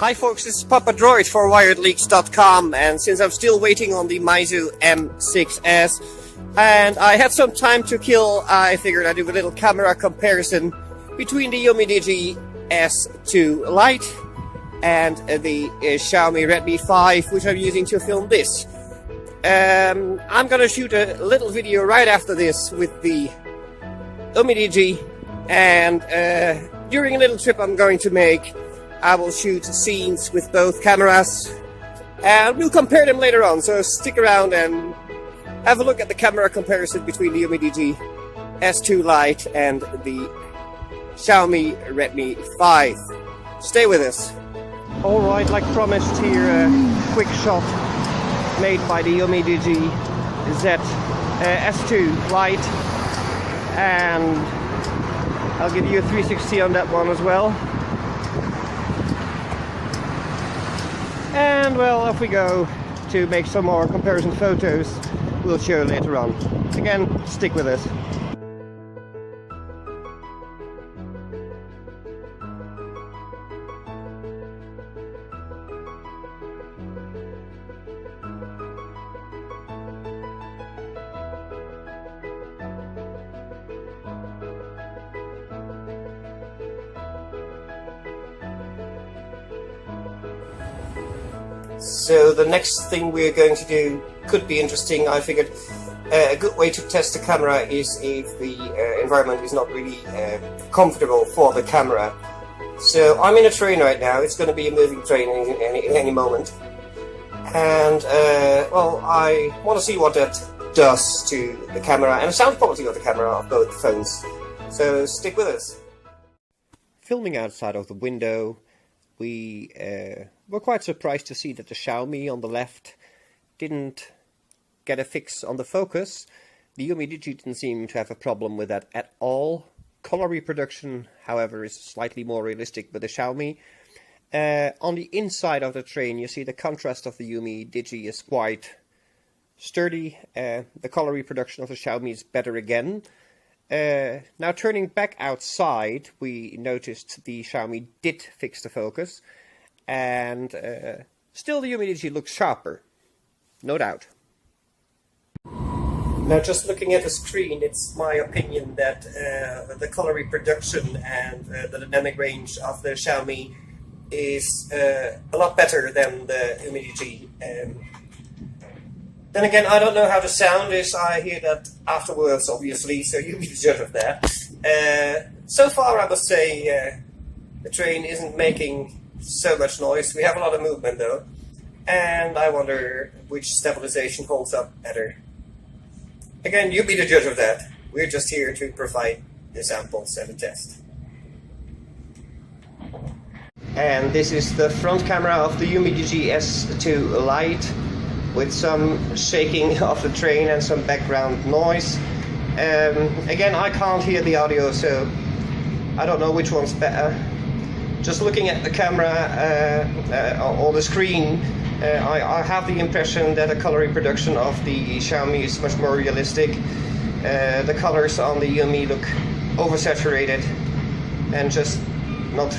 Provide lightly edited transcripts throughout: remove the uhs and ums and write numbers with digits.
Hi folks, this is Papa Droid for WiredLeaks.com, and since I'm still waiting on the Meizu M6S and I had some time to kill, I figured I'd do a little camera comparison between the Umidigi S2 Lite and the Xiaomi Redmi 5, which I'm using to film this. I'm gonna shoot a little video right after this with the Umidigi, and during a little trip I'm going to make, I will shoot scenes with both cameras, and we'll compare them later on, so stick around and have a look at the camera comparison between the Umidigi S2 Lite and the Xiaomi Redmi 5. Stay with us. Alright, like promised here, a quick shot made by the Umidigi S2 Lite, and I'll give you a 360 on that one as well. And well, off we go to make some more comparison photos we'll show later on. Again, stick with us. So the next thing we're going to do could be interesting. I figured a good way to test the camera is if the environment is not really comfortable for the camera. So I'm in a train right now. It's going to be a moving train in any moment. And well, I want to see what that does to the camera and the sound quality of the camera of both phones. So stick with us. Filming outside of the window, we were quite surprised to see that the Xiaomi on the left didn't get a fix on the focus. The Umidigi didn't seem to have a problem with that at all. Color reproduction, however, is slightly more realistic with the Xiaomi. On the inside of the train, you see the contrast of the Umidigi is quite sturdy. The color reproduction of the Xiaomi is better again. Now turning back outside, we noticed the Xiaomi did fix the focus, and still the Umidigi looks sharper, no doubt. Now just looking at the screen, it's my opinion that the color reproduction and the dynamic range of the Xiaomi is a lot better than the Umidigi. Then again, I don't know how the sound is. I hear that afterwards, obviously, so you be the judge of that. So far, I must say, the train isn't making so much noise. We have a lot of movement, though. And I wonder which stabilization holds up better. Again, you be the judge of that. We're just here to provide the samples and the test. And this is the front camera of the Umidigi S2 Lite, with some shaking of the train and some background noise. Again, I can't hear the audio, so I don't know which one's better. Just looking at the camera or the screen, I have the impression that the color reproduction of the Xiaomi is much more realistic. The colors on the Umi look oversaturated and just not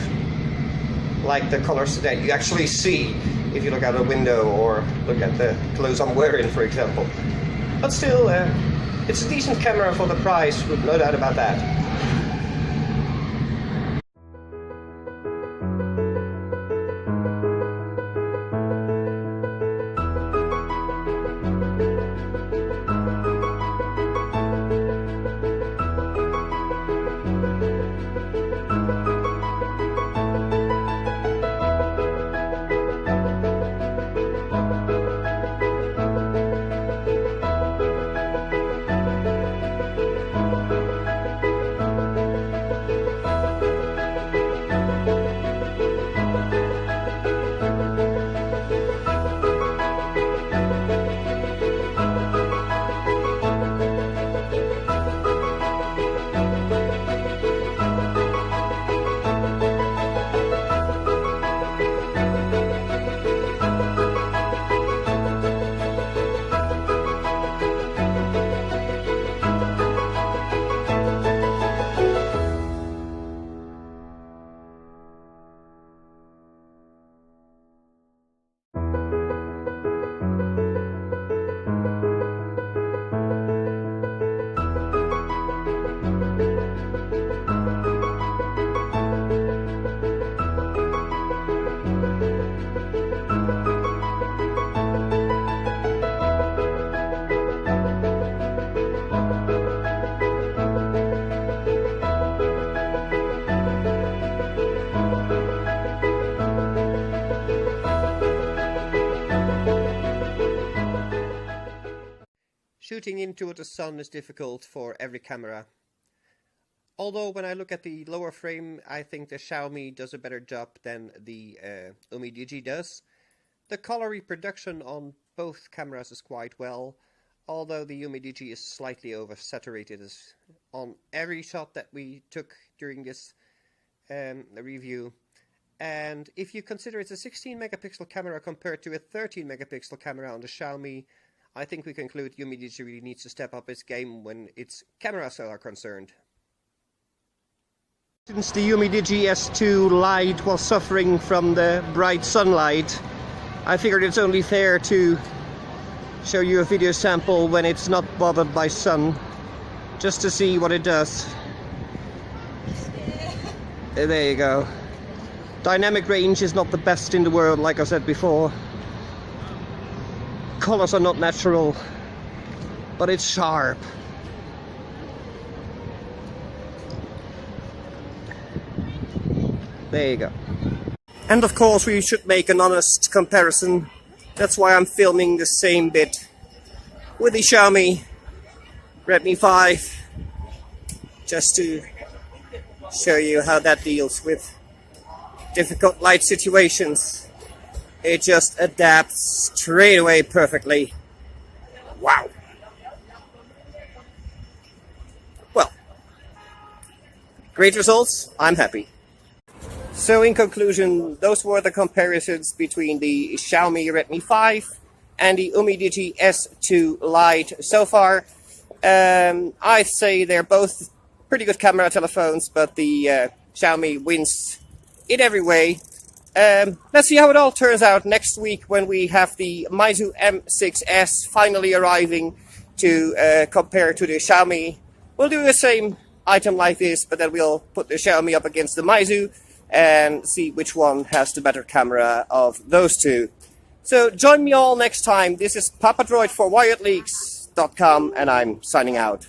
like the colors that you actually see if you look out a window or look at the clothes I'm wearing, for example. But still, it's a decent camera for the price, no doubt about that. shooting into the sun is difficult for every camera. Although when I look at the lower frame, I think the Xiaomi does a better job than the Umidigi does. The color reproduction on both cameras is quite well, although the Umidigi is slightly oversaturated on every shot that we took during this review. And if you consider it's a 16 megapixel camera compared to a 13 megapixel camera on the Xiaomi, I think we conclude Umidigi really needs to step up its game when its cameras are concerned. Since the Umidigi S2 Lite was suffering from the bright sunlight, I figured it's only fair to show you a video sample when it's not bothered by sun, just to see what it does. There you go. Dynamic range is not the best in the world, like I said before. Colors are not natural, but it's sharp. There you go. And of course we should make an honest comparison. That's why I'm filming the same bit with the Xiaomi Redmi 5, just to show you how that deals with difficult light situations. It just adapts straight away perfectly. Wow. Well, great results. I'm happy. So in conclusion, those were the comparisons between the Xiaomi Redmi 5 and the Umidigi S2 Lite so far. I'd say they're both pretty good camera telephones, but the Xiaomi wins in every way. Let's see how it all turns out next week when we have the Meizu M6S finally arriving to compare to the Xiaomi. We'll do the same item like this, but then we'll put the Xiaomi up against the Meizu and see which one has the better camera of those two. So join me all next time. This is Papa Droid for WiredLeaks.com, and I'm signing out.